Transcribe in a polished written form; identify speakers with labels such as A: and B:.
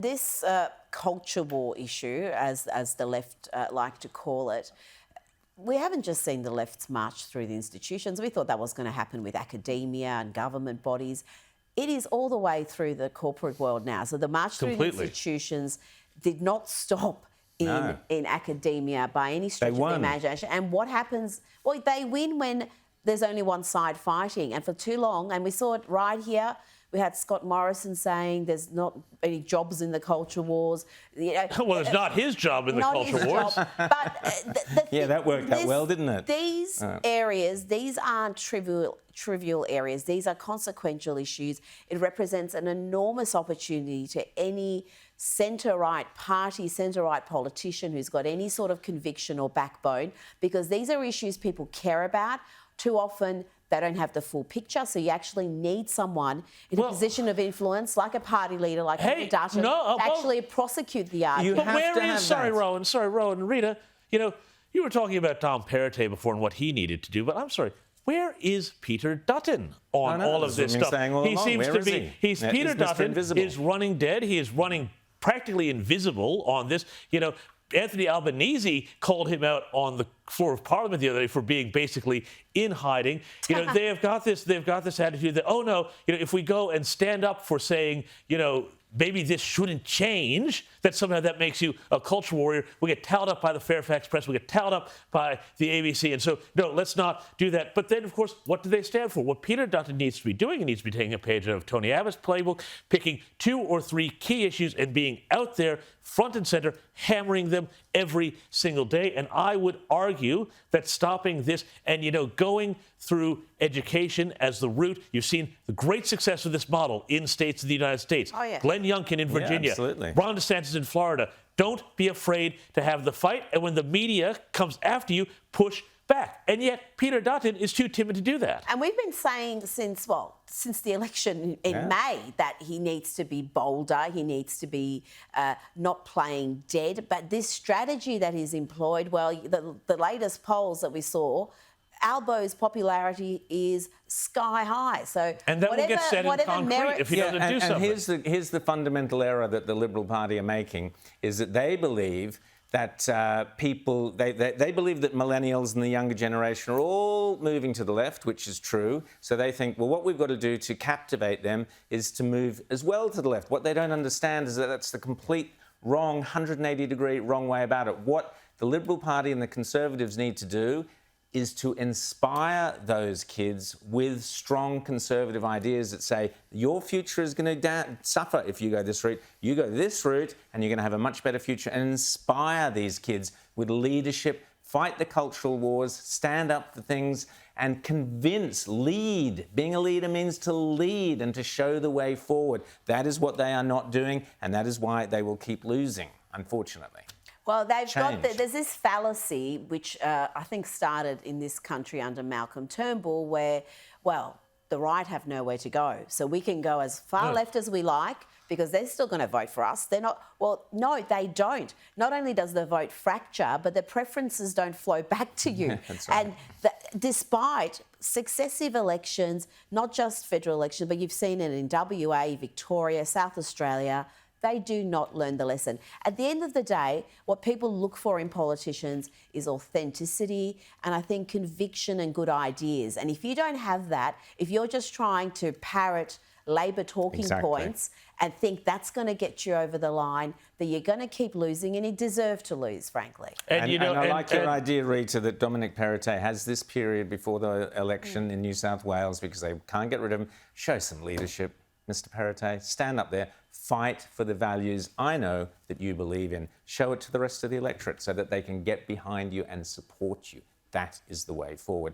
A: This culture war issue, as the left like to call it, we haven't just seen the left's march through the institutions. We thought that was going to happen with academia and government bodies. It is all the way through the corporate world now. So the march through the institutions did not stop in academia by any stretch of the imagination. And what happens? Well, they win when there's only one side fighting. And for too long, and we saw it right here, we had Scott Morrison saying there's not any jobs in the culture wars. You know,
B: well, it's not his job in the culture wars.
A: But
C: yeah, that worked out well, didn't it?
A: These areas, these aren't trivial areas. These are consequential issues. It represents an enormous opportunity to any centre-right party, centre-right politician who's got any sort of conviction or backbone, because these are issues people care about. Too often, they don't have the full picture, so you actually need someone in a position of influence, like a party leader, like Peter Dutton, to actually prosecute the argument.
B: But where is, sorry, Rowan, and Rita, you know, you were talking about Tom Perrottet before and what he needed to do, but I'm sorry, where is Peter Dutton on all of this stuff?
C: He
B: seems to be, Peter Dutton is running dead, he is running practically invisible on this, you know. Anthony Albanese called him out on the floor of Parliament the other day for being basically in hiding. You know, they've got this attitude that, oh no, you know, if we go and stand up for saying, you know, maybe this shouldn't change, that somehow that makes you a culture warrior. We get towed up by the Fairfax Press, we get towed up by the ABC, and so, no, let's not do that. But then, of course, what do they stand for? What Peter Dutton needs to be doing, he needs to be taking a page out of Tony Abbott's playbook, picking 2 or 3 key issues and being out there, front and centre, hammering them every single day. And I would argue that stopping this and, you know, going through education as the route, you've seen the great success of this model in states of the United States.
A: Oh, yeah.
B: Glenn Youngkin in Virginia, Ron DeSantis in Florida. Don't be afraid to have the fight. And when the media comes after you, push back. And yet Peter Dutton is too timid to do that.
A: And we've been saying since the election in May that he needs to be bolder, he needs to be not playing dead. But this strategy that he's employed, well, the latest polls that we saw, Albo's popularity is sky high. So
B: and that will get set in concrete if he doesn't do something.
C: And here's the fundamental error that the Liberal Party are making, is that they believe that they believe that millennials and the younger generation are all moving to the left, which is true. So they think, well, what we've got to do to captivate them is to move as well to the left. What they don't understand is that that's the complete wrong, 180-degree wrong way about it. What the Liberal Party and the Conservatives need to do is to inspire those kids with strong conservative ideas that say, your future is going to suffer if you go this route. You go this route and you're going to have a much better future, and inspire these kids with leadership, fight the cultural wars, stand up for things and convince, lead. Being a leader means to lead and to show the way forward. That is what they are not doing, and that is why they will keep losing, unfortunately.
A: Well, there's this fallacy which I think started in this country under Malcolm Turnbull where, well, the right have nowhere to go. So we can go as far left as we like because they're still going to vote for us. They're not, well, no, they don't. Not only does the vote fracture, but the preferences don't flow back to you.
C: That's right.
A: And despite successive elections, not just federal elections, but you've seen it in WA, Victoria, South Australia, they do not learn the lesson. At the end of the day, what people look for in politicians is authenticity and I think conviction and good ideas. And if you don't have that, if you're just trying to parrot Labor talking points and think that's going to get you over the line, then you're going to keep losing, and you deserve to lose, frankly.
C: And I like your idea, Rita, that Dominic Perrottet has this period before the election in New South Wales because they can't get rid of him. Show some leadership, Mr. Perrottet. Stand up there. Fight for the values I know that you believe in. Show it to the rest of the electorate so that they can get behind you and support you. That is the way forward.